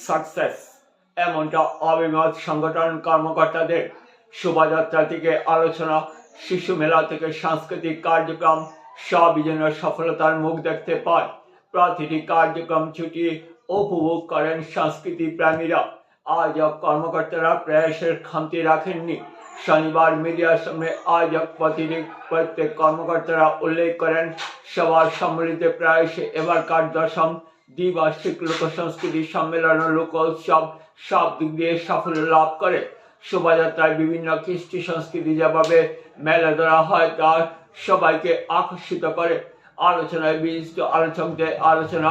Success, এমনটা অভিমত সংগঠন কর্মকর্তাদের। শোভাযাত্রা থেকে আলোচনা, শিশু মেলা থেকে সাংস্কৃতিক কার্যক্রম সবই যেন সফলতার মুখ দেখতে পায়। প্রতিটি কার্যক্রম ছুটি উপভোগ করেন সংস্কৃতি প্রেমীরা। আয়োজক কর্মকর্তারা প্রয়াসের খামতি রাখেননি। শনিবার মিডিয়ার সামনে আয়োজক প্রত্যেক কর্মকর্তারা উল্লেখ করেন, সবার সম্মিলিত প্রয়াসে এবারকার 10ম দ্বিবার্ষিক লোক সংস্কৃতি সম্মেলন ও লোক উৎসব সব দিক দিয়ে সাফল্য লাভ করে। শোভাযাত্রায় বিভিন্ন কৃষ্টি সংস্কৃতি যেভাবে মেলে ধরা হয় তা সবাইকে আকর্ষিত করে। আলোচনায় বিশিষ্ট আলোচকদের আলোচনা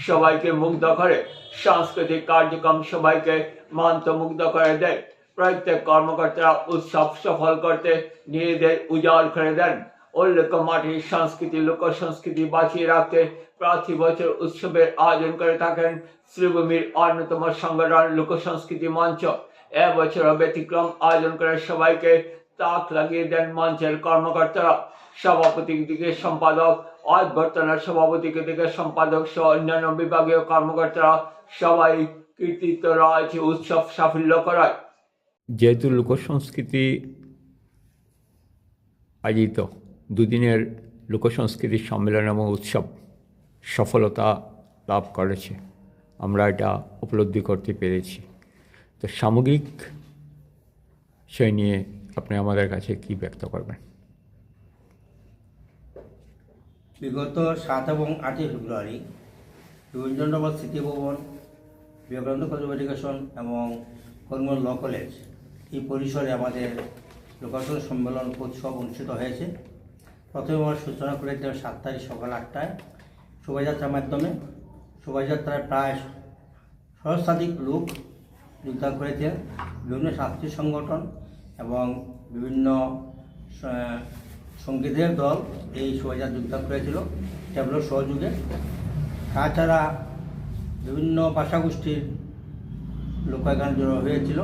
সবাইকে মুগ্ধ করে। সাংস্কৃতিক কার্যক্রম সবাইকে মন্ত্রমুগ্ধ করে দেয়। প্রত্যেক কর্মকর্তারা উৎসব সফল করতে নিজেদের উজাড় করে দেন। উল্লেখ্য, মাটির সংস্কৃতি লোক সংস্কৃতি বাঁচিয়ে রাখতে প্রতি বছর উৎসবের আয়োজন করে থাকেন শ্রীভূমির অন্যতম সংগঠন লোক সংস্কৃতি মঞ্চ। এবছরও ব্যতিক্রম আয়োজন করে সবাইকে তাক লাগিয়ে দেন মঞ্চের কর্মকর্তারা। সভাপতি থেকে সম্পাদক, অভ্যর্থনা সভাপতি থেকে সম্পাদক সহ অন্যান্য বিভাগীয় কর্মকর্তারা সবাই কৃতিত্ব রয়েছে উৎসব সাফল্য করায়। যেহেতু লোক সংস্কৃতি আয়োজিত দুদিনের লোক সংস্কৃতি সম্মেলন এবং উৎসব সফলতা লাভ করেছে, আমরা এটা উপলব্ধি করতে পেরেছি। তো সামগ্রিক সেই নিয়ে আপনি আমাদের কাছে কি ব্যক্ত করবেন? বিগত 7 এবং 8 ফেব্রুয়ারি রবীন্দ্রনাথ স্মৃতি ভবন, বিবেকানন্দ কলেজ অফ এডুকেশন এবং করিমগঞ্জ ল কলেজ এই পরিসরে আমাদের লোকার্পণ সম্মেলন উৎসব অনুষ্ঠিত হয়েছে। প্রথমে আমরা সূচনা করেছিলাম 7 তারিখ সকাল 8টায় শোভাযাত্রার মাধ্যমে। শোভাযাত্রায় প্রায় 6 শতাধিক লোক যোগদান করেছেন। বিভিন্ন সাংস্কৃতিক সংগঠন এবং বিভিন্ন সঙ্গীতের দল এই শোভাযাত্রা যোগদান করেছিল ট্যাবলোর সহযোগে। তাছাড়া বিভিন্ন ভাষাগোষ্ঠীর লোক এখানে জড়ো হয়েছিল।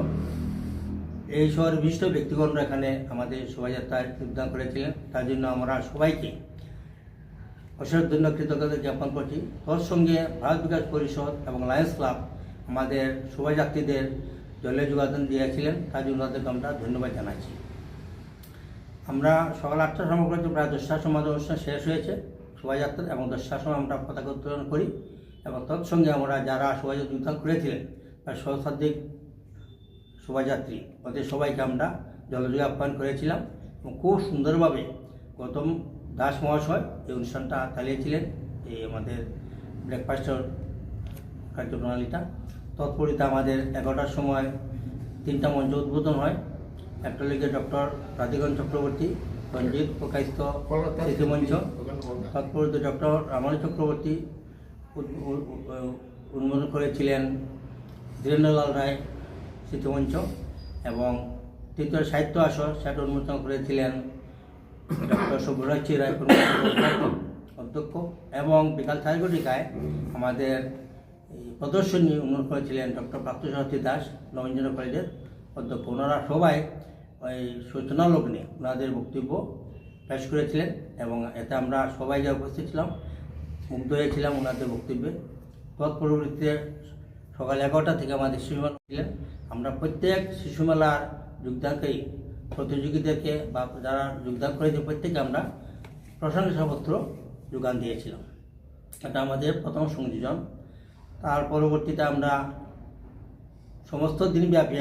এই শহরের বিশিষ্ট ব্যক্তিগণরা এখানে আমাদের শোভাযাত্রায় যোগদান করেছিলেন। তার জন্য আমরা সবাইকে অশেষ ধন্যবাদ কৃতজ্ঞতা জ্ঞাপন করছি। তোর সঙ্গে ভারত বিকাশ পরিষদ এবং লায়ন্স ক্লাব আমাদের শোভাযাত্রীদের জলের যোগাদান দিয়েছিলেন, তার জন্য তাদেরকে আমরা ধন্যবাদ জানাচ্ছি। আমরা সকাল 8টার সময় করেছি, প্রায় 10টার সময় অনুষ্ঠান শেষ হয়েছে শোভাযাত্রা, এবং 10টার সময় আমরা পতাকা উত্তোলন করি। এবং তৎসঙ্গে আমরা যারা শোভাযাত্রা যোগদান করেছিলেন প্রায় 6 শতাধিক শোভাযাত্রী, ওদের সবাইকে আমরা জলযোগে আপ্যায়ন করেছিলাম এবং খুব সুন্দরভাবে গৌতম দাস মহাশয় এই অনুষ্ঠানটা চালিয়েছিলেন, এই আমাদের ব্রেকফাস্টের কার্যপ্রণালীটা। তৎপরিতে আমাদের 11টার সময় 3টা মঞ্চ উদ্বোধন হয়। একটা লিগে ডক্টর রাধিকান্ত চক্রবর্তী রঞ্জিত প্রকাশিত স্মৃতিমঞ্চ, তৎপরিতে ডক্টর রামানু চক্রবর্তী উন্মোচন করেছিলেন ধীরেন্দ্রলাল রায় স্মৃতিমঞ্চ, এবং তৃতীয় সাহিত্য আসর সেটা উন্মোচন করেছিলেন ডক্টর সব্যসাচী রায় অধ্যক্ষ, এবং বিকাল 4:30টায় আমাদের প্রদর্শনী উন্মোচন করেছিলেন ডক্টর প্রাপ্তসারথী দাস নবীনচন্দ্র কলেজের অধ্যক্ষ। ওনারা সবাই ওই সূচনা লগ্নে ওনাদের বক্তব্য পেশ করেছিলেন, এবং এতে আমরা সবাই যা উপস্থিত ছিলাম মুগ্ধ হয়েছিলাম ওনাদের বক্তব্যে। তৎপরবর্তীতে সকাল 11টা থেকে আমাদের শিশুমেলা ছিলেন। আমরা প্রত্যেক শিশুমেলার যোগদানকারী প্রতিযোগীদেরকে বা যারা যোগদান করেছে প্রত্যেকে আমরা প্রশংসাপত্র যোগান দিয়েছিলাম। এটা আমাদের প্রথম সংযোজন। তার পরবর্তীতে আমরা সমস্ত দিনব্যাপী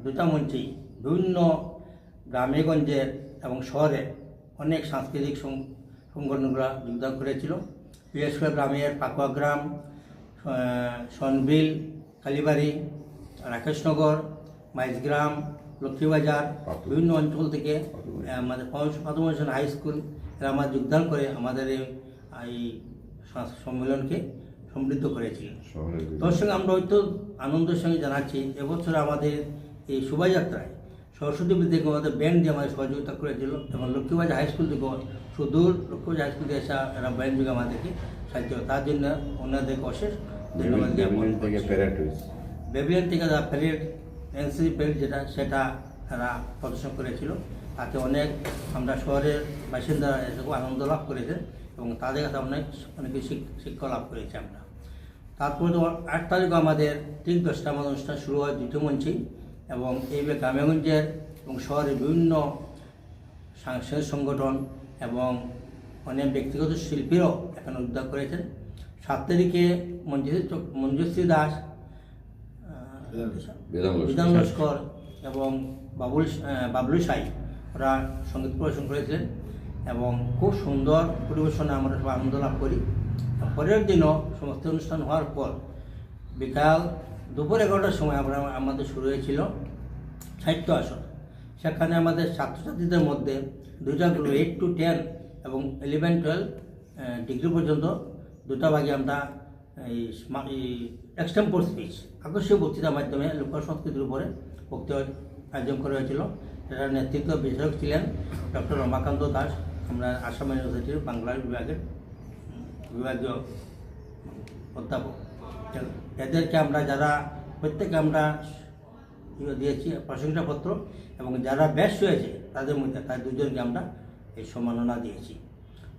2টা মঞ্চেই বিভিন্ন গ্রামেগঞ্জের এবং শহরের অনেক সাংস্কৃতিক সংগঠনগুলো যোগদান করেছিল। বিশেষ করে গ্রামের পাকুয়া গ্রাম, সনবিল, কালীবাড়ি, রাকেশনগর, মাইজগ্রাম, লক্ষ্মীবাজার, বিভিন্ন অঞ্চল থেকে আমাদের পাদমোচন হাই স্কুল এরা আমাদের যোগদান করে আমাদের এই সম্মেলনকে সমৃদ্ধ করেছিলেন। তার সঙ্গে আমরা হয়তো আনন্দের সঙ্গে জানাচ্ছি এবছর আমাদের এই শোভাযাত্রায় সরস্বতী বিদ্যাকে আমাদের ব্যান্ড দিয়ে আমাদের সহযোগিতা করেছিল, এবং লক্ষ্মীবাজার হাই স্কুল থেকে সুদূর লক্ষ্মীবাজার হাই স্কুল থেকে এসে এরা ব্যান্ড যুগে আমাদেরকে সাহায্য, তার জন্য ওনাদেরকে অশেষ ধন্যবাদ জ্ঞাপন করছি। বেবিলিয়ন থেকে যারা প্যারেড এনসিসি প্যারেড সেটা তারা প্রদর্শন করেছিল, তাতে অনেক আমরা শহরের বাসিন্দারা এসে খুব আনন্দ লাভ করেছে, এবং তাদের কাছে অনেক শিক্ষা লাভ করেছি আমরা। তারপরে তো 8 তারিখে আমাদের ঠিক 10টা অনুষ্ঠান শুরু হয় দুটো মঞ্চেই, এবং এইভাবে গ্রামেগঞ্জের এবং শহরের বিভিন্ন সাংস্কৃতিক সংগঠন এবং অনেক ব্যক্তিগত শিল্পীরাও এখানে উদ্যোগ করেছেন। 7 তারিখে মঞ্জুশ্রী দাস, বিধান লস্কর এবং বাবলু সাই ওরা সঙ্গীত পরিবেশন করেছিলেন, এবং খুব সুন্দর পরিবেশনে আমরা সবাই আনন্দ লাভ করি। পরের দিনও সমস্ত অনুষ্ঠান হওয়ার পর দুপুর 11টার সময় আমাদের শুরু হয়েছিল সাহিত্য আসর। সেখানে আমাদের ছাত্রছাত্রীদের মধ্যে দুইটা গ্রুপ 8 to 10 এবং 11-12 ডিগ্রি পর্যন্ত দুটা ভাগে আমরা এই এক্সটেম্পোর স্পিচ, আকর্ষণীয় বক্তৃতার মাধ্যমে লোক সংস্কৃতির উপরে বক্তৃতা আয়োজন করা হয়েছিল। এটার নেতৃত্ব বিষয়ক ছিলেন ডক্টর রমাকান্ত দাস, আমরা আসাম ইউনিভার্সিটির বাংলা বিভাগীয় অধ্যাপক। এদেরকে আমরা প্রত্যেকে আমরা দিয়েছি প্রশংসাপত্র, এবং যারা বেস্ট হয়েছে তাদের মধ্যে তার দুজনকে আমরা এই সম্মাননা দিয়েছি।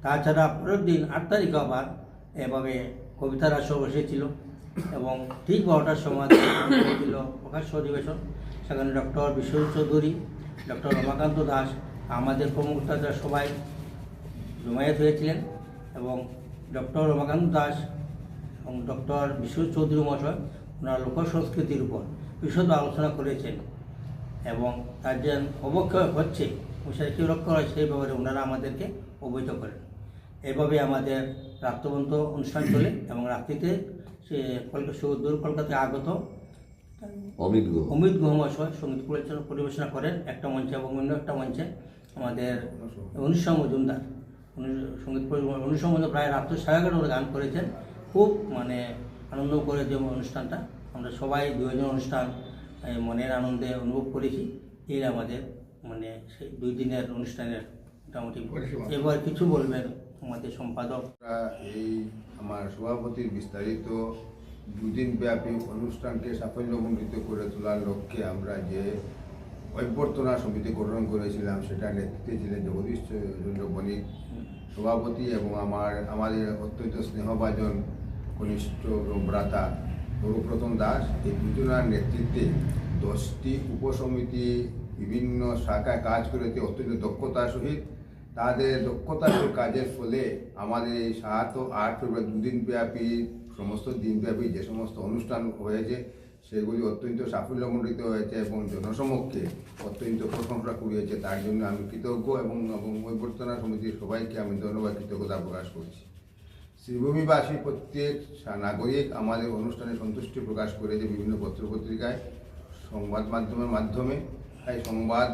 তাছাড়া পরের দিন 8 তারিখে আবার এভাবে কবিতার আসর বসেছিল, এবং ঠিক 12টার সময় ছিল প্রকাশ্য অধিবেশন। সেখানে ডক্টর বিশ্বজিৎ চৌধুরী, ডক্টর রমাকান্ত দাস, আমাদের প্রমুখরা সবাই জমায়েত হয়েছিলেন, এবং ডক্টর রমাকান্ত দাস এবং ডক্টর বিশ্বজিৎ চৌধুরী মহাশয় ওনারা লোক সংস্কৃতির উপর বিশদ আলোচনা করেছেন, এবং তার যে অবক্ষয় হচ্ছে সেটা কী রক্ষা হয় সেই ব্যাপারে ওনারা আমাদেরকে অবহিত করেন। এইভাবে আমাদের রাত্রবন্ত অনুষ্ঠান চলে, এবং রাত্রিতে সে কলকাতায় আগত অমিত গুহ মহাশয় সঙ্গীত পরিবেশনা করেন একটা মঞ্চে, এবং অন্য একটা মঞ্চে আমাদের অনুষ্কা মজুমদার সঙ্গীত অনুষ্কা মজুমদার প্রায় রাত্র 11:30 গান করেছেন। খুব আনন্দ করে যে অনুষ্ঠানটা আমরা সবাই 2 জন অনুষ্ঠান মনের আনন্দে অনুভব করেছি। এই আমাদের সেই 2 দিনের অনুষ্ঠানের মোটামুটি। এবার কিছু বলবেন আমাদের সম্পাদক। এই আমার সভাপতির বিস্তারিত 2 দিন ব্যাপী অনুষ্ঠানকে সাফল্যমণ্ডিত করে তোলার লক্ষ্যে আমরা যে অভ্যর্থনা সমিতি গঠন করেছিলাম, সেটা নেতৃত্বে ছিলেন জগদীশ চন্দ্র বণিক সভাপতি, এবং আমাদের অত্যন্ত স্নেহভাজন কনিষ্ঠ ভ্রাতা গুরুপ্রথম দাস। এই দুজনের নেতৃত্বে 10টি উপসমিতি বিভিন্ন শাখায় কাজ করেছে অত্যন্ত দক্ষতার সহিত। তাদের দক্ষতার কাজের ফলে আমাদের এই 7 ও 8 ফেব্রুয়ারি 2 দিন ব্যাপী সমস্ত দিনব্যাপী যে সমস্ত অনুষ্ঠান হয়েছে সেগুলি অত্যন্ত সাফল্যমণ্ডিত হয়েছে এবং জনসমক্ষে অত্যন্ত প্রশংসা কুড়িয়েছে। তার জন্য আমি কৃতজ্ঞ, এবং অভ্যর্থনা সমিতির সবাইকে আমি ধন্যবাদ কৃতজ্ঞতা প্রকাশ করছি। শ্রীভূমিবাসী প্রত্যেক নাগরিক আমাদের অনুষ্ঠানে সন্তুষ্টি প্রকাশ করেছে বিভিন্ন পত্রপত্রিকায়, সংবাদ মাধ্যমের মাধ্যমে। তাই সংবাদ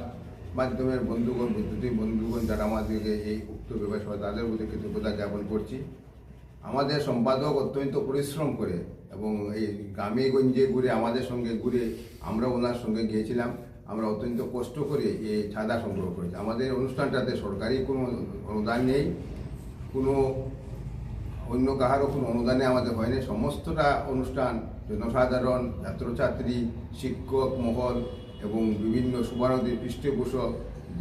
মাধ্যমের বন্ধুগণ যারা আমাদেরকে এই উক্ত ব্যবসা হয় তাদের প্রতি কৃতজ্ঞতা জ্ঞাপন করছি। আমাদের সম্পাদক অত্যন্ত পরিশ্রম করে, এবং এই গ্রামে গঞ্জে ঘুরে আমাদের সঙ্গে ঘুরে আমরা ওনার সঙ্গে গিয়েছিলাম। আমরা অত্যন্ত কষ্ট করে এই চাঁদা সংগ্রহ করেছি। আমাদের অনুষ্ঠানটাতে সরকারি কোনো অনুদান নেই, কোনো অন্য কাহারও কোনো অনুদানে আমাদের হয়নি। সমস্তটা অনুষ্ঠান জনসাধারণ, ছাত্রছাত্রী, শিক্ষক মহল এবং বিভিন্ন শুভারতির পৃষ্ঠপোষক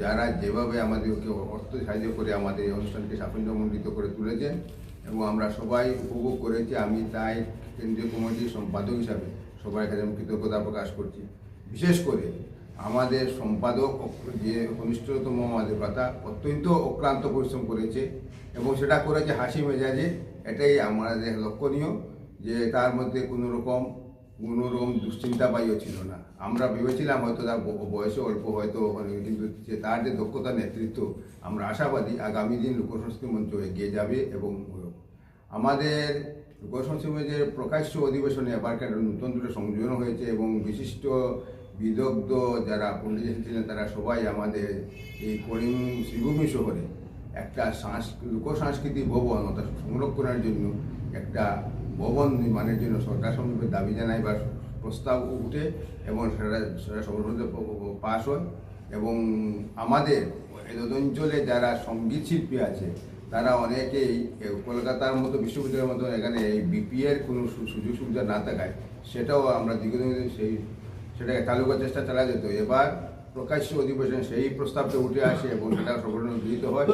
যারা যেভাবে আমাদেরকে অর্থ সাহায্য করে আমাদের এই অনুষ্ঠানকে সাফল্যমণ্ডিত করে তুলেছেন, এবং আমরা সবাই উপভোগ করেছি। আমি তাই কেন্দ্রীয় কমিটির সম্পাদক হিসাবে সবার কাছে আমি কৃতজ্ঞতা প্রকাশ করছি। বিশেষ করে আমাদের সম্পাদক যে কনিষ্ঠতম আমাদের কথা অত্যন্ত অক্লান্ত পরিশ্রম করেছে, এবং সেটা করেছে হাসি মেজাজে। এটাই আমাদের লক্ষণীয়, যে তার মধ্যে কোনো রকম দুশ্চিন্তা পাইও ছিল না। আমরা ভেবেছিলাম হয়তো তার বয়সে অল্প, হয়তো কিন্তু তার যে দক্ষতা নেতৃত্ব, আমরা আশাবাদী আগামী দিন লোকসংস্কৃতি মঞ্চ এগিয়ে যাবে। এবং আমাদের লোকসংস্কৃতি মঞ্চের প্রকাশ্য অধিবেশনে এবারকার নতুন দুটো সংযোজন হয়েছে, এবং বিশিষ্ট বিদগ্ধ যারা পণ্ডিত এসেছিলেন তারা সবাই আমাদের এই করিম শ্রীভূমি শহরে একটা লোকসাংস্কৃতিক ভবন অর্থাৎ সংরক্ষণের জন্য একটা ভবন নির্মাণের জন্য সরকার সম্মুখে দাবি জানায় বা প্রস্তাব উঠে, এবং সেটা সর্বসম্মতিতে পাস হয়। এবং আমাদের এই অঞ্চলে যারা সঙ্গীত শিল্পী আছে তারা অনেকেই কলকাতার মতো বিশ্ববিদ্যালয়ের মতো এখানে এই বিপিএর কোনো সুযোগ সুবিধা না থাকায় সেটাও আমরা দীর্ঘদিন সেটাকে চালু করার চেষ্টা চালা যেত। এবার প্রকাশ্য অধিবেশন সেই প্রস্তাবটা উঠে আসে, এবং সেটা সর্বজন গৃহীত হয়।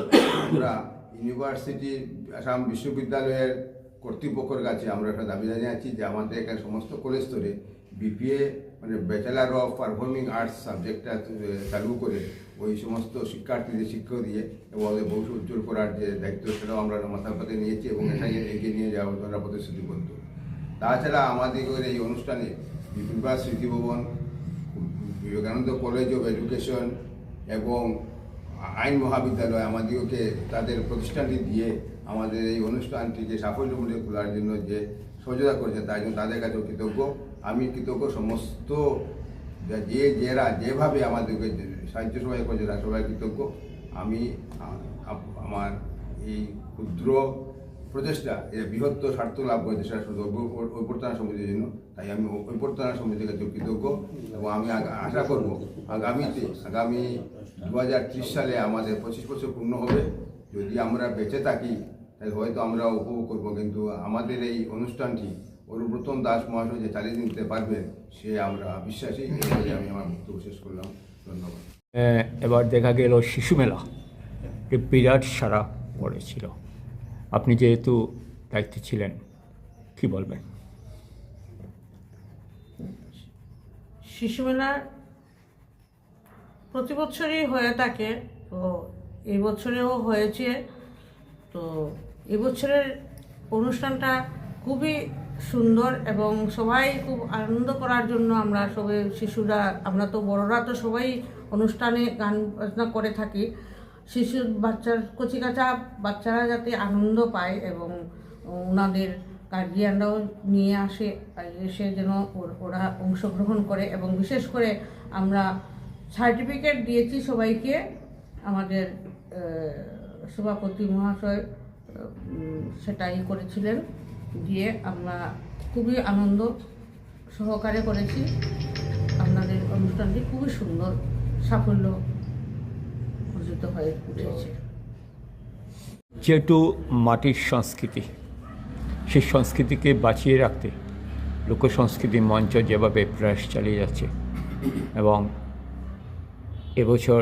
আমরা ইউনিভার্সিটি, আসাম বিশ্ববিদ্যালয়ের কর্তৃপক্ষের কাছে আমরা একটা দাবি জানিয়েছি যে আমাদের এখানে সমস্ত কলেজ স্তরে বিপিএ মানে ব্যাচেলার অফ পারফর্মিং আর্টস সাবজেক্টটা চালু করে ওই সমস্ত শিক্ষার্থীদের শিক্ষা দিয়ে এবং ওদের ভবিষ্যৎ উজ্জ্বল করার যে দায়িত্ব সেটাও আমরা মাথার পথে নিয়েছি এবং এটাকে এগিয়ে নিয়ে যাওয়ার জন্য আমরা প্রতিশ্রুতিবদ্ধ। তাছাড়া আমাদের এই অনুষ্ঠানে বিপুলবা স্মৃতিভবন, বিবেকানন্দ কলেজ অফ এডুকেশন এবং আইন মহাবিদ্যালয় আমাদেরকে তাদের প্রতিষ্ঠানটি দিয়ে আমাদের এই অনুষ্ঠানটিকে সাফল্যমূলক খোলার জন্য যে সহযোগিতা করেছে তাই জন্য তাদের কাছেও কৃতজ্ঞ। আমি কৃতজ্ঞ সমস্ত যারা যেভাবে আমাদেরকে সাহায্য সবাই করেছে তারা সবাই কৃতজ্ঞ। আমি আমার এই ক্ষুদ্র প্রচেষ্টা বৃহত্তর স্বার্থ লাভ করেছে সেটা শুধু অভ্যর্থনা সমিতির জন্য, তাই আমি অভ্যর্থনা সমিতির কাছে কৃতজ্ঞ এবং আমি আশা করব আগামী 2030 সালে আমাদের 25 বছর পূর্ণ হবে। যদি আমরা বেঁচে থাকি তাহলে হয়তো আমরা উপভোগ করবো, কিন্তু আমাদের এই অনুষ্ঠানটি অনুব্রতম দাস মহাশয় যে চালিয়ে নিতে পারবেন সে আমরা বিশ্বাসী। এই আমি আমার বক্তব্য শেষ করলাম। ধন্যবাদ। এবার দেখা গেল শিশু মেলা বিরাট সারা পড়েছিল। আপনি যেহেতু দায়িত্বে ছিলেন, কি বলবেন? শিশু মেলা প্রতি বছরই হয়ে থাকে, তো এই বছরেও হয়েছে। তো এবছরের অনুষ্ঠানটা খুবই সুন্দর এবং সবাই খুব আনন্দ করার জন্য আমরা সবাই শিশুরা, আমরা তো বড়রা তো সবাই অনুষ্ঠানে গান বাজনা করে থাকি। শিশু কচিকাচা বাচ্চারা যাতে আনন্দ পায় এবং ওনাদের গার্জিয়ানরাও নিয়ে এসে যেন ওরা অংশগ্রহণ করে এবং বিশেষ করে আমরা সার্টিফিকেট দিয়েছি সবাইকে। আমাদের সভাপতি মহাশয় সেটাই করেছিলেন, দিয়ে আমরা খুবই আনন্দ সহকারে করেছি। আপনাদের অনুষ্ঠানটি খুবই সুন্দর সাফল্য অর্জিত হয়ে উঠেছে। যেহেতু মাটির সংস্কৃতি, সেই সংস্কৃতিকে বাঁচিয়ে রাখতে লোকসংস্কৃতি মঞ্চ যেভাবে প্রয়াস চালিয়ে যাচ্ছে এবং এবছর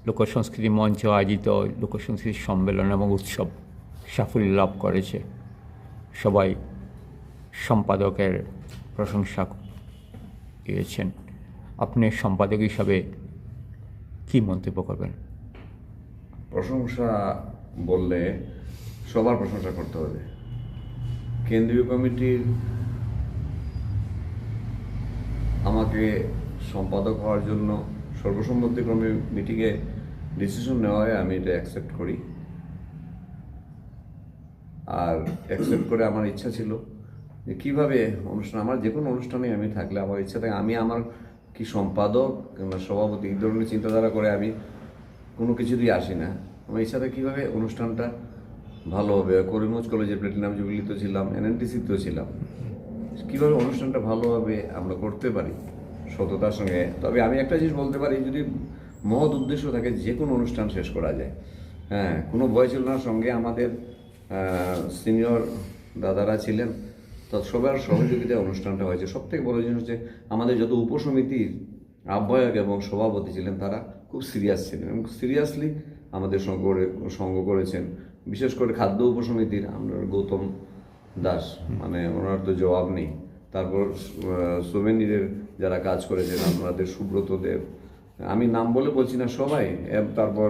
লোকসংস্কৃতি মঞ্চ আয়োজিত লোকসংস্কৃতি সম্মেলন এবং উৎসব সাফল্য লাভ করেছে, সবাই সম্পাদকের প্রশংসা দিয়েছেন। আপনি সম্পাদক হিসাবে কী মন্তব্য করবেন? প্রশংসা বললে সবার প্রশংসা করতে হবে। কেন্দ্রীয় কমিটির আমাকে সম্পাদক হওয়ার জন্য সর্বসম্মতিক্রমে মিটিংয়ে ডিসিশন নেওয়া হয়, আমি এটা অ্যাকসেপ্ট করি। আর অ্যাকসেপ্ট করে আমার ইচ্ছা ছিল যে কীভাবে অনুষ্ঠান, আমার যে কোনো অনুষ্ঠানে আমি থাকলে আমার ইচ্ছা থাকে আমি আমার কি সম্পাদক কিংবা সভাপতি এই ধরনের চিন্তাধারা করে আমি কোনো কিছুতেই আসি না। আমার ইচ্ছা থাকে কীভাবে অনুষ্ঠানটা ভালো হবে। করিমগঞ্জ কলেজে প্ল্যাটিনাম জুবিলিতে ছিলাম, এনএনটিসিতেও ছিলাম, কীভাবে অনুষ্ঠানটা ভালোভাবে আমরা করতে পারি সততার সঙ্গে। তবে আমি একটা জিনিস বলতে পারি, যদি মহৎ উদ্দেশ্য থাকে যে কোনো অনুষ্ঠান শেষ করা যায়। হ্যাঁ, কোনো ভয় ছিল না। সঙ্গে আমাদের সিনিয়র দাদারা ছিলেন, তো সবার সহযোগিতায় অনুষ্ঠানটা হয়েছে। সবথেকে বড় জিনিস হচ্ছে আমাদের যত উপসমিতির আহ্বায়ক এবং সভাপতি ছিলেন তারা খুব সিরিয়াস ছিলেন এবং সিরিয়াসলি আমাদের সঙ্গ করেছেন। বিশেষ করে খাদ্য উপসমিতির আমরা গৌতম দাস, মানে ওনার তো জবাব নেই। তারপর সোভেনিরের যারা কাজ করেছেন আমাদের সুব্রত দেব, আমি নাম বলে বলছি না সবাই। তারপর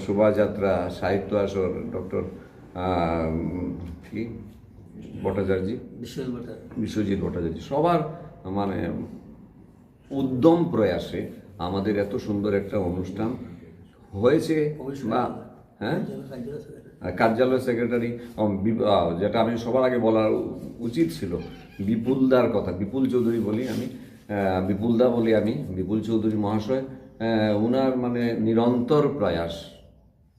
শোভাযাত্রা, সাহিত্য আসর, ডক্টর কি ভট্টাচার্য, বিশ্বজিৎ ভট্টাচার্য, সবার মানে উদ্যম প্রয়াসে আমাদের এত সুন্দর একটা অনুষ্ঠান হয়েছে। বা হ্যাঁ, কার্যালয় সেক্রেটারি, যেটা আমি সবার আগে বলার উচিত ছিল, বিপুলদার কথা, বিপুল চৌধুরী বলি আমি, বিপুল চৌধুরী মহাশয়, উনার মানে নিরন্তর প্রয়াস।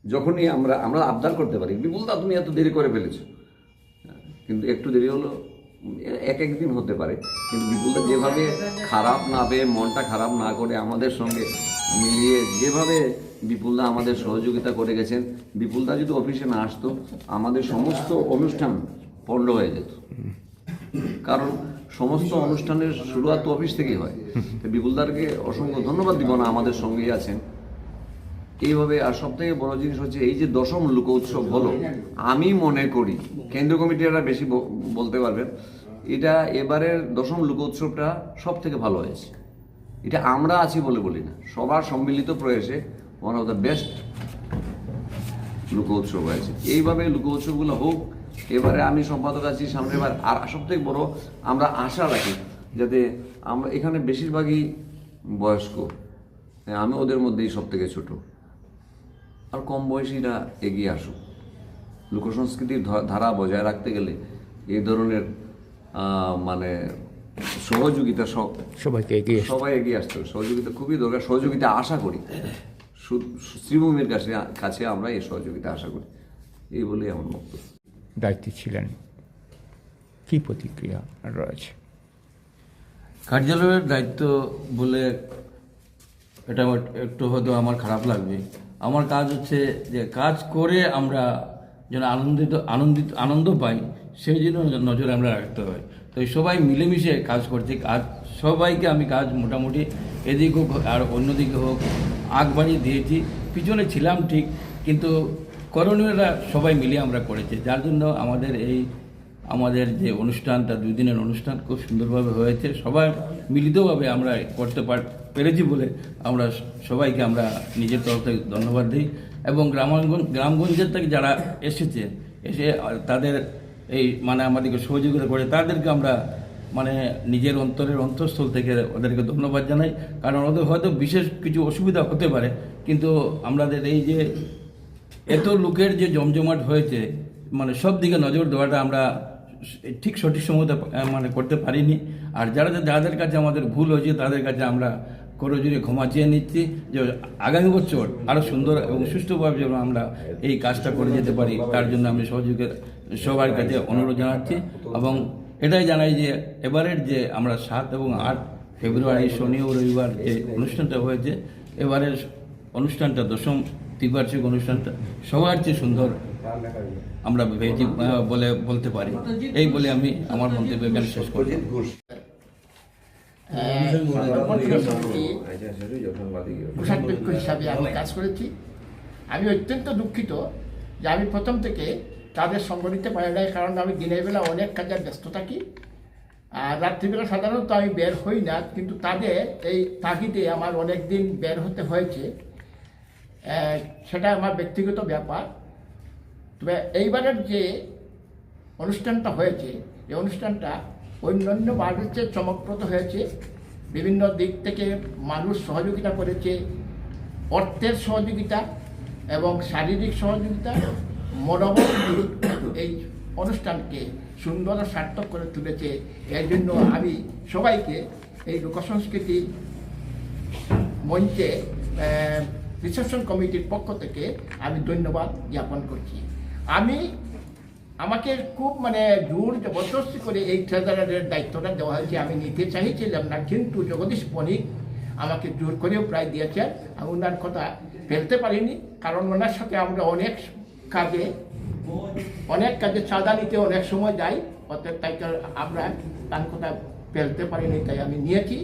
যখনই আমরা আবদার করতে পারি, বিপুলদা তুমি এত দেরি করে ফেলেছো, কিন্তু একটু দেরি হলো, একদিন হতে পারে, কিন্তু বিপুলদা যেভাবে খারাপ না পেয়ে, মনটা খারাপ না করে আমাদের সঙ্গে মিলিয়ে যেভাবে বিপুলদা আমাদের সহযোগিতা করে গেছেন, বিপুলদা যদি অফিসে না আসতো আমাদের সমস্ত অনুষ্ঠান পণ্ড হয়ে যেত। কারণ সমস্ত অনুষ্ঠানের শুরুয়াত তো অফিস থেকেই হয়। বিপুলদারকে অসংখ্য ধন্যবাদ দিব না, আমাদের সঙ্গেই আছেন। এইভাবে। আর সব থেকে বড় জিনিস হচ্ছে এই যে দশম লোক উৎসব হলো, আমি মনে করি কেন্দ্রীয় কমিটিরা বেশি বলতে পারবেন, এটা এবারের দশম লোক উৎসবটা সব থেকে ভালো হয়েছে। এটা আমরা আছি বলে বলি না, সবার সম্মিলিত প্রয়াসে ওয়ান অফ দ্য বেস্ট লোক উৎসব হয়েছে। এইভাবে লোক উৎসবগুলো হোক। এবারে আমি সম্পাদক আছি, সামনের বার আর সব থেকে বড় আমরা আশা রাখি যাতে আমরা এখানে বেশিরভাগই বয়স্ক, আমি ওদের মধ্যেই সব থেকে ছোট, আর কম বয়সীরা এগিয়ে আসুক। লোকসংস্কৃতির ধারা বজায় রাখতে গেলে এই ধরনের মানে সহযোগিতা সবাইকে এগিয়ে আসতে সবাই এগিয়ে আসতে হবে। সহযোগিতা খুবই দরকার। সহযোগিতা আশা করি শ্রীভূমির কাছে আমরা এই সহযোগিতা আশা করি, এই বলেই আমার বক্তব্য। দায়িত্বে ছিলেন, কি প্রতিক্রিয়া রয়েছে? কার্যালয়ের দায়িত্ব বলে এটা একটু হয়তো আমার খারাপ লাগবে। আমার কাজ হচ্ছে যে কাজ করে আমরা যেন আনন্দ পাই, সেই জন্য নজরে আমরা রাখতে হয়। তো সবাই মিলেমিশে কাজ করছে, কাজ সবাইকে আমি কাজ মোটামুটি এদিক হোক আর অন্যদিকে হোক আগ বাড়িয়ে দিয়েছি। পিছনে ছিলাম ঠিক, কিন্তু করণীয়রা সবাই মিলে আমরা করেছি, যার জন্য আমাদের যে অনুষ্ঠানটা 2 দিনের অনুষ্ঠান খুব সুন্দরভাবে হয়েছে। সবাই মিলিতভাবে আমরা করতে পেরেছি বলে আমরা সবাইকে আমরা নিজের তরফ থেকে ধন্যবাদ দিই। এবং গ্রামগঞ্জের থেকে যারা এসে তাদের এই মানে আমাদেরকে সহযোগিতা করে, তাদেরকে আমরা মানে নিজের অন্তঃস্থল থেকে ওদেরকে ধন্যবাদ জানাই। কারণ ওদের হয়তো বিশেষ কিছু অসুবিধা হতে পারে, কিন্তু আমাদের এই যে এত লোকের যে জমজমাট হয়েছে, মানে সব দিকে নজর দেওয়াটা আমরা ঠিক সঠিক সময়তে মানে করতে পারিনি। আর যাদের কাছে আমাদের ভুল হয়েছে তাদের কাছে আমরা করজোড়ে ক্ষমা চেয়ে নিচ্ছি, যে আগামী বছর আরও সুন্দর এবং সুষ্ঠুভাবে যেন আমরা এই কাজটা করে যেতে পারি, তার জন্য আমি সবার কাছে অনুরোধ জানাচ্ছি। এবং এটাই জানাই যে এবারের যে আমরা 7 এবং 8 ফেব্রুয়ারি শনি ও রবিবার যে অনুষ্ঠানটা হয়েছে, এবারের অনুষ্ঠানটা 10ম ত্রিবার্ষিক অনুষ্ঠানটা সবার চেয়ে সুন্দর আমরা বলতে পারি। এই বলে আমি আমার মন্তব্য এখানে শেষ করছি। কোষাধ্যক্ষ হিসাবে আমি কাজ করেছি। আমি অত্যন্ত দুঃখিত যে আমি প্রথম থেকে তাদের সঙ্গ নিতে পারি নাই, কারণ আমি দিনের বেলা অনেক কাজের ব্যস্ত থাকি আর রাত্রিবেলা সাধারণত আমি বের হই না, কিন্তু তাদের এই তাগিদে আমার অনেক দিন বের হতে হয়েছে। সেটা আমার ব্যক্তিগত ব্যাপার। তবে এইবারের যে অনুষ্ঠানটা হয়েছে, এই অনুষ্ঠানটা অন্যান্য বারের চেয়ে চমকপ্রদ হয়েছে। বিভিন্ন দিক থেকে মানুষ সহযোগিতা করেছে, অর্থের সহযোগিতা এবং শারীরিক সহযোগিতা, মনোবল এই অনুষ্ঠানকে সুন্দর ও সার্থক করে তুলেছে। এর জন্য আমি সবাইকে এই লোকসংস্কৃতি মঞ্চে রিসেপশন কমিটির পক্ষ থেকে আমি ধন্যবাদ জ্ঞাপন করছি। আমাকে খুব মানে জোর জবরদস্তি করে এই ট্রেজারারের দায়িত্বটা দেওয়া হয়েছে। আমি নিতে চাইছিলাম না, কিন্তু জগদীশ বণিক আমাকে জোর করেও প্রায় দিয়েছেন। আমি ওনার কথা ফেলতে পারিনি, কারণ ওনার সাথে আমরা অনেক কাজে চাঁদা নিতে অনেক সময় যাই, অর্থাৎ তাই আমরা তার কথা ফেলতে পারিনি, তাই আমি নিয়েছি।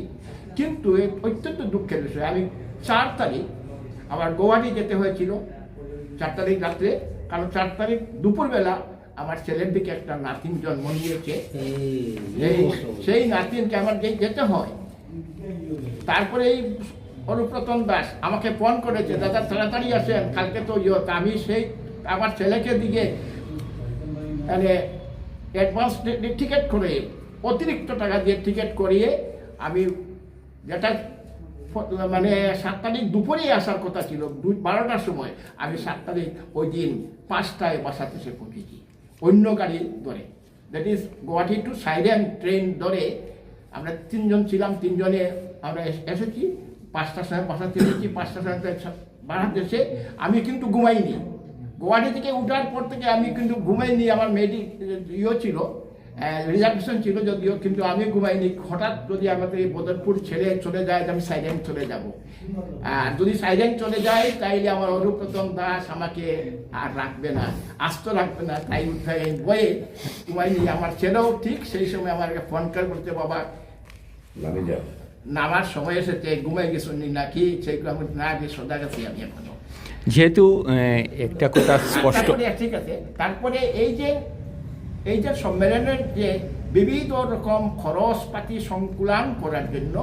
কিন্তু অত্যন্ত দুঃখের বিষয়, আমি 4 তারিখ আমার গুয়াহাটি যেতে হয়েছিল, 4 তারিখ রাত্রে, কারণ 4 তারিখ দুপুরবেলা আমার ছেলের দিকে একটা নাতিন জন্ম নিয়েছে। সেই নাতিনকে আমার যেতে হয়। তারপরে এই অনুপ্রতন দাস আমাকে ফোন করেছে, দাদা তাড়াতাড়ি আসেন, কালকে তো আমি সেই আমার ছেলেকে দিকে মানে অ্যাডভান্স টিকিট করে অতিরিক্ত টাকা দিয়ে টিকিট করিয়ে আমি যেটা মানে 7 তারিখ দুপুরেই আসার কথা ছিল 12টার সময়, আমি 7 তারিখ ওই দিন 5টায় বাসাতে এসে পৌঁছেছি অন্য গাড়ি ধরে। That is Guwahati to Sairang train ধরে আমরা 3 জন ছিলাম, 3 জনে আমরা এসেছি। 5টার সময় বাসাতে এসেছি, 5টার সময় বাসাতে এসে আমি কিন্তু ঘুমাইনি। গুয়াহাটি থেকে উঠার পর থেকে আমি কিন্তু ঘুমাইনি। আমার ছিল রিজার্ভেশন ছিল যদিও, কিন্তু আমি ঘুমাইনি। হঠাৎ যদি আমাদের এই বদরপুর ছেড়ে চলে যায়, আমি সাইলেন্ট চলে যাব। আর যদি সাইলেন্ট চলে যায় তাইলে আমার অনুপ্রতম দাস আমাকে আর রাখবে না, আস্ত রাখবে না, তাই বয়ে ঘুমাইনি। আমার ছেলেও ঠিক সেই সময় আমাকে ফোন করতে, বাবা নামার সময় এসেছে, ঘুমাই গেছি নাকি, সেইগুলো আমি না গিয়ে সোজা গেছি আমি এখনো। যেহেতু একটা কথা স্পষ্ট, তারপরে ঠিক আছে, তারপরে এই যে সম্মেলনের যে বিবিধ রকম খরচপাতি সংকুলান করার জন্য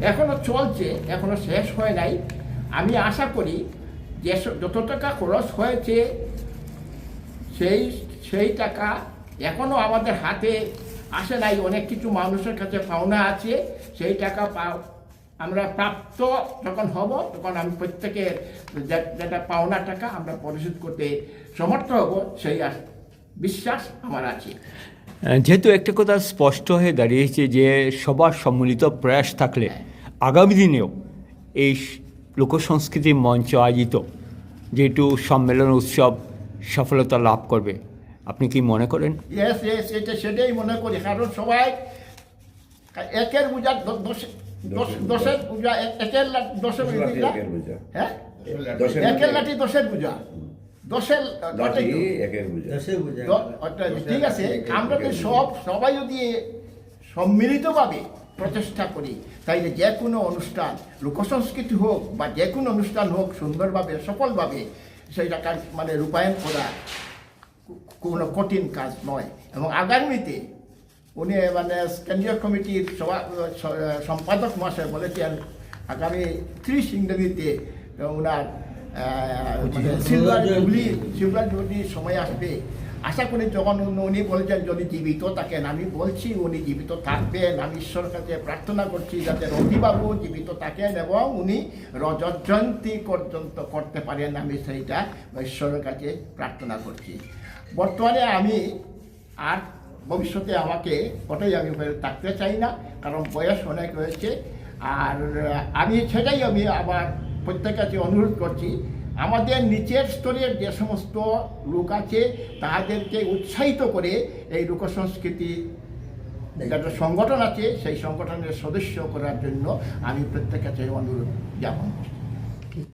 এখনো চলছে, এখনো শেষ হয় নাই। আমি আশা করি যে যত টাকা খরচ হয়েছে সেই টাকা এখনো আমাদের হাতে আসে নাই। অনেক কিছু মানুষের কাছে পাওনা আছে, সেই টাকা আমরা প্রাপ্ত যখন হব তখন আমি প্রত্যেকের যেটা পাওনা টাকা আমরা পরিশোধ করতে সমর্থ হব, সেই বিশ্বাস আমার আছে। যেহেতু একটা কথা স্পষ্ট হয়ে দাঁড়িয়েছে যে সবার সম্মিলিত প্রয়াস থাকলে আগামী দিনেও এই লোকসংস্কৃতি মঞ্চ আয়োজিত যেহেতু সম্মেলন উৎসব সফলতা লাভ করবে, আপনি কি মনে করেন? ইয়েস, এটা সেটাই মনে করি, কারণ সবাই একের বোঝা দশের বোঝা, একের দশের বোঝা, হ্যাঁ, একের লাঠি দশের বোঝা, দশের লাঠি ঠিক আছে। আমরা তো সবাই যদি সম্মিলিতভাবে প্রচেষ্টা করি, তাইলে যে কোনো অনুষ্ঠান, লোকসংস্কৃতি হোক বা যে কোনো অনুষ্ঠান হোক, সুন্দরভাবে সফলভাবে সেইটা মানে রূপায়ণ করা কোনো কঠিন কাজ নয়। এবং আগামীতে উনি মানে কেন্দ্রীয় কমিটির সম্পাদক মহাশয় বলেছেন আগামী 30 ইংরেজিতে ওনার সিলভার জুবলি সময় আসবে। আশা করি যখন উনি বলেছেন যদি জীবিত থাকেন, আমি বলছি উনি জীবিত থাকবেন। আমি ঈশ্বরের কাছে প্রার্থনা করছি যাতে রবিবাবু জীবিত থাকেন এবং উনি রজত জয়ন্তী পর্যন্ত করতে পারেন, আমি সেইটা ঈশ্বরের কাছে প্রার্থনা করছি। বর্তমানে আমি আর ভবিষ্যতে আমাকে ওটাই আমি থাকতে চাই না, কারণ বয়স অনেক হয়েছে। আর আমি সেটাই আমি আবার প্রত্যেকের কাছে অনুরোধ করছি, আমাদের নিচের স্তরের যে সমস্ত লোক আছে তাদেরকে উৎসাহিত করে এই লোকসংস্কৃতি একটা সংগঠন আছে সেই সংগঠনের সদস্য করার জন্য আমি প্রত্যেকের কাছে অনুরোধ জ্ঞাপন করছি।